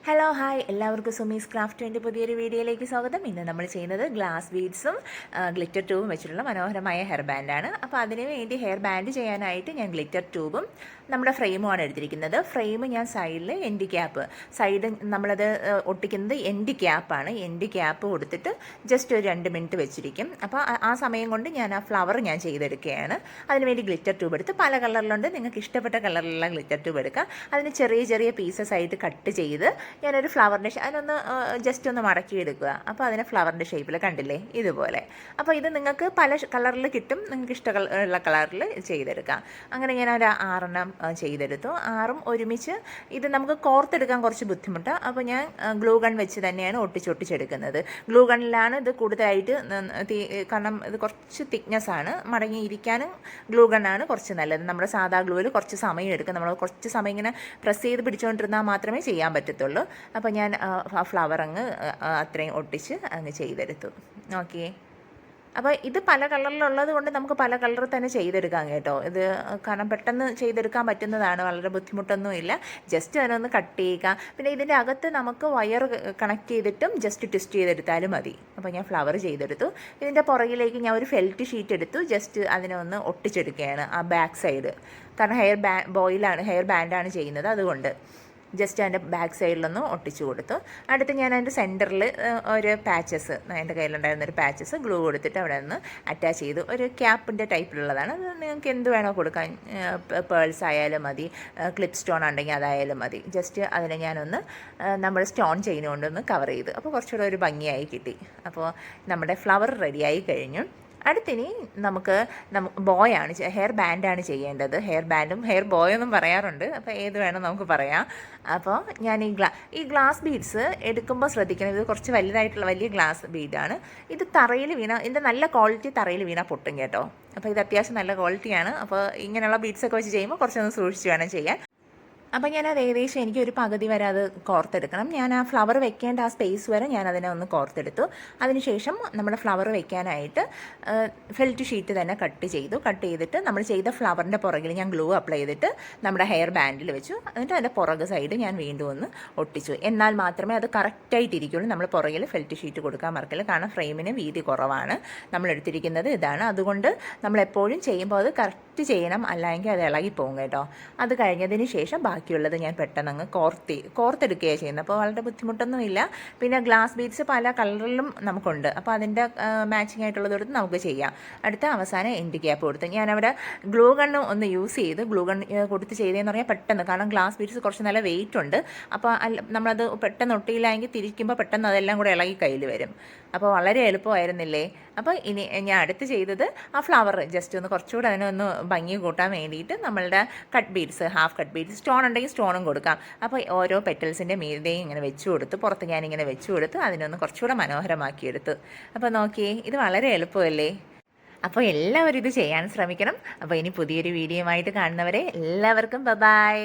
Hello hi എല്ലാവർക്കും സുമീസ് ക്രാഫ്റ്റിൻ്റെ പുതിയൊരു വീഡിയോയിലേക്ക് സ്വാഗതം. ഇന്ന് നമ്മൾ ചെയ്യുന്നത് ഗ്ലാസ് ബീഡ്സും ഗ്ലിറ്റർ ട്യൂബും വെച്ചിട്ടുള്ള മനോഹരമായ ഹെയർ ബാൻഡാണ്. അപ്പോൾ അതിന് വേണ്ടി ഹെയർ ബാൻഡ് ചെയ്യാനായിട്ട് ഞാൻ ഗ്ലിറ്റർ ട്യൂബും നമ്മുടെ ഫ്രെയിമുമാണ് എടുത്തിരിക്കുന്നത്. ഫ്രെയിം ഞാൻ സൈഡിൽ എൻഡ് ക്യാപ്പ് സൈഡ് നമ്മളത് ഒട്ടിക്കുന്നത് എൻഡ് ക്യാപ്പാണ്. എൻഡ് ക്യാപ്പ് കൊടുത്തിട്ട് ജസ്റ്റ് ഒരു 2 മിനിറ്റ് വെച്ചിരിക്കും. അപ്പോൾ ആ സമയം കൊണ്ട് ഞാൻ ആ ഫ്ലവർ ഞാൻ ചെയ്തെടുക്കുകയാണ്. അതിനുവേണ്ടി ഗ്ലിറ്റർ ട്യൂബ് എടുത്ത് പല കളറിലുണ്ട്, നിങ്ങൾക്ക് ഇഷ്ടപ്പെട്ട കളറിലുള്ള ഗ്ലിറ്റർ ട്യൂബ് എടുക്കുക. അതിന് ചെറിയ ചെറിയ പീസസ് ആയിട്ട് കട്ട് ചെയ്ത് ഞാനൊരു ഫ്ലവറിൻ്റെ അതിനൊന്ന് ജസ്റ്റ് ഒന്ന് മടക്കി എടുക്കുക. അപ്പോൾ അതിനെ ഫ്ലവറിൻ്റെ ഷേപ്പിൽ കണ്ടില്ലേ ഇതുപോലെ. അപ്പോൾ ഇത് നിങ്ങൾക്ക് പല കളറിൽ കിട്ടും, നിങ്ങൾക്ക് ഇഷ്ടമുള്ള കളറിൽ ചെയ്തെടുക്കാം. അങ്ങനെ ഞാൻ ഒരു 6 ചെയ്തെടുത്തു. 6 ഒരുമിച്ച്. ഇത് നമുക്ക് കോർത്തെടുക്കാൻ കുറച്ച് ബുദ്ധിമുട്ടാണ്. അപ്പോൾ ഞാൻ ഗ്ലൂ ഗൺ വെച്ച് തന്നെയാണ് ഒട്ടിച്ചെടുക്കുന്നത്. ഗ്ലൂ ഗണ്ണിലാണ് ഇത് കൂടുതലായിട്ട്, കാരണം ഇത് കുറച്ച് തിക്നെസ്സാണ്. മടങ്ങിയിരിക്കാനും ഗ്ലൂ ഗണ്ണാണ് കുറച്ച് നല്ലത്. നമ്മുടെ സാധാ ഗ്ലൂവിൽ കുറച്ച് സമയം എടുക്കും. നമ്മൾ കുറച്ച് സമയം ഇങ്ങനെ പ്രസ് ചെയ്ത് പിടിച്ചുകൊണ്ടിരുന്നാൽ മാത്രമേ ചെയ്യാൻ പറ്റത്തുള്ളൂ. അപ്പോൾ ഞാൻ ഫ്ലവർ അങ്ങ് അത്രയും ഒട്ടിച്ച് അങ്ങ് ചെയ്തെടുത്തു. ഓക്കെ. അപ്പോൾ ഇത് പല കളറിലുള്ളത് കൊണ്ട് നമുക്ക് പല കളറിൽ തന്നെ ചെയ്തെടുക്കാം കേട്ടോ. ഇത് കാരണം പെട്ടെന്ന് ചെയ്തെടുക്കാൻ പറ്റുന്നതാണ്, വളരെ ബുദ്ധിമുട്ടൊന്നുമില്ല. ജസ്റ്റ് അതിനൊന്ന് കട്ട് ചെയ്യുക. പിന്നെ ഇതിൻ്റെ അകത്ത് നമുക്ക് വയർ കണക്ട് ചെയ്തിട്ടും ജസ്റ്റ് ട്വിസ്റ്റ് ചെയ്തെടുത്താലും മതി. അപ്പോൾ ഞാൻ ഫ്ലവർ ചെയ്തെടുത്തു. ഇതിൻ്റെ പുറകിലേക്ക് ഞാൻ ഒരു ഫെൽറ്റ് ഷീറ്റ് എടുത്തു, ജസ്റ്റ് അതിനെ ഒന്ന് ഒട്ടിച്ചെടുക്കുകയാണ് ആ ബാക്ക് സൈഡ്. കാരണം ഹെയർ ബാൻഡാണ് ചെയ്യുന്നത്, അതുകൊണ്ട് ജസ്റ്റ് അതിൻ്റെ ബാക്ക് സൈഡിലൊന്ന് ഒട്ടിച്ചു കൊടുത്തു. അടുത്ത് ഞാൻ അതിൻ്റെ സെൻറ്ററിൽ ഒരു പാച്ചസ്, എൻ്റെ കയ്യിലുണ്ടായിരുന്നൊരു പാച്ചസ് ഗ്ലൂ കൊടുത്തിട്ട് അവിടെ നിന്ന് അറ്റാച്ച് ചെയ്തു. ഒരു ക്യാപ്പിൻ്റെ ടൈപ്പിലുള്ളതാണ്. അത് നിങ്ങൾക്ക് എന്ത് വേണോ കൊടുക്കാൻ, പേൾസ് ആയാലും മതി, ക്ലിപ്പ് സ്റ്റോൺ ഉണ്ടെങ്കിൽ അതായാലും മതി. ജസ്റ്റ് അതിനെ ഞാനൊന്ന് നമ്മൾ സ്റ്റോൺ ചെയിൻ കൊണ്ടൊന്ന് കവർ ചെയ്തു. അപ്പോൾ കുറച്ചുകൂടെ ഒരു ഭംഗിയായി കിട്ടി. അപ്പോൾ നമ്മുടെ ഫ്ലവർ റെഡിയായി കഴിഞ്ഞു. അടുത്തിനി നമുക്ക് ബോയാണ്, ഹെയർ ബാൻഡാണ് ചെയ്യേണ്ടത്. ഹെയർ ബാൻഡും ഹെയർ ബോയൊന്നും പറയാറുണ്ട്, അപ്പോൾ ഏത് വേണം നമുക്ക് പറയാം. അപ്പോൾ ഞാൻ ഈ ഗ്ലാസ് ബീഡ്സ് എടുക്കുമ്പോൾ ശ്രദ്ധിക്കണം. ഇത് കുറച്ച് വലിയ ഗ്ലാസ് ബീഡാണ്. ഇത് തറയിൽ ഇതിൻ്റെ നല്ല ക്വാളിറ്റി തറയിൽ വീണാൽ പൊട്ടും കേട്ടോ. അപ്പോൾ ഇത് അത്യാവശ്യം നല്ല ക്വാളിറ്റിയാണ്. അപ്പോൾ ഇങ്ങനെയുള്ള ബീഡ്സൊക്കെ വെച്ച് ചെയ്യുമ്പോൾ കുറച്ചൊന്ന് സൂക്ഷിച്ച് വേണം ചെയ്യാൻ. അപ്പം ഞാനത് ഏകദേശം എനിക്കൊരു പകുതി വരെ അത് കോർത്തെടുക്കണം. ഞാൻ ആ ഫ്ലവർ വെക്കേണ്ട ആ സ്പേസ് വരെ ഞാൻ അതിനെ ഒന്ന് കോർത്തെടുത്തു. അതിനുശേഷം നമ്മുടെ ഫ്ലവർ വെക്കാനായിട്ട് ഫെൽറ്റ് ഷീറ്റ് തന്നെ കട്ട് ചെയ്തിട്ട് നമ്മൾ ചെയ്ത ഫ്ലവറിൻ്റെ പുറകിൽ ഞാൻ ഗ്ലൂ അപ്ലൈ ചെയ്തിട്ട് നമ്മുടെ ഹെയർ ബാൻഡിൽ വെച്ചു. എന്നിട്ട് അതിൻ്റെ പുറക് സൈഡ് ഞാൻ വീണ്ടും ഒന്ന് ഒട്ടിച്ചു. എന്നാൽ മാത്രമേ അത് കറക്റ്റായിട്ടിരിക്കുള്ളൂ. നമ്മൾ പുറകിൽ ഫെൽറ്റ് ഷീറ്റ് കൊടുക്കാൻ മറക്കില്ല, കാരണം ഫ്രെയിമിന് വീതി കുറവാണ്. നമ്മൾ എടുത്തിരിക്കുന്നത് ഇതാണ്. അതുകൊണ്ട് നമ്മളെപ്പോഴും ചെയ്യുമ്പോൾ അത് കറക്റ്റ് ചെയ്യണം, അല്ലെങ്കിൽ അത് ഇളകിപ്പോകും കേട്ടോ. അത് കഴിഞ്ഞതിന് ശേഷം ബാക്കിയുള്ളത് ഞാൻ പെട്ടെന്ന് അങ്ങ് കോർത്തെടുക്കുകയാണ് ചെയ്യുന്നത്. അപ്പോൾ വളരെ ബുദ്ധിമുട്ടൊന്നുമില്ല. പിന്നെ ഗ്ലാസ് ബീഡ്സ് പല കളറിലും നമുക്കുണ്ട്. അപ്പോൾ അതിൻ്റെ മാച്ചിങ് ആയിട്ടുള്ളത് കൊടുത്ത് നമുക്ക് ചെയ്യാം. അടുത്ത അവസാനം എൻഡ് ക്യാപ്പ് കൊടുത്ത് ഞാനവിടെ ഗ്ലൂ ഗണ്ണ് ഒന്ന് യൂസ് ചെയ്ത് ഗ്ലൂ ഗൺ കൊടുത്ത് ചെയ്തതെന്ന് പറഞ്ഞാൽ പെട്ടെന്ന്, കാരണം ഗ്ലാസ് ബീഡ്സ് കുറച്ച് നല്ല വെയിറ്റ് ഉണ്ട്. അപ്പോൾ നമ്മളത് പെട്ടെന്ന് ഒട്ടിയില്ലെങ്കിൽ തിരിക്കുമ്പോൾ പെട്ടെന്ന് അതെല്ലാം കൂടെ ഇളകി കയ്യിൽ വരും. അപ്പോൾ വളരെ എളുപ്പമായിരുന്നില്ലേ. അപ്പോൾ ഇനി ഞാൻ അടുത്ത് ചെയ്തത് ആ ഫ്ലവർ ജസ്റ്റ് ഒന്ന് കുറച്ചുകൂടെ അതിനൊന്ന് ഭംഗി കൂട്ടാൻ വേണ്ടിയിട്ട് നമ്മളുടെ cut beads, half cut beads, stone ഉണ്ടെങ്കിൽ സ്റ്റോണും കൊടുക്കാം. അപ്പോൾ ഓരോ പെറ്റൽസിൻ്റെ മീതെയും ഇങ്ങനെ വെച്ച് കൊടുത്ത്, പുറത്ത് ഞാനിങ്ങനെ വെച്ച് കൊടുത്ത് അതിനൊന്ന് കുറച്ചുകൂടെ മനോഹരമാക്കിയെടുത്തു. അപ്പോൾ നോക്കിയേ, ഇത് വളരെ എളുപ്പമല്ലേ. അപ്പോൾ എല്ലാവരും ഇത് ചെയ്യാൻ ശ്രമിക്കണം. അപ്പോൾ ഇനി പുതിയൊരു വീഡിയോയുമായിട്ട് കാണുന്നവരെ എല്ലാവർക്കും ബൈ.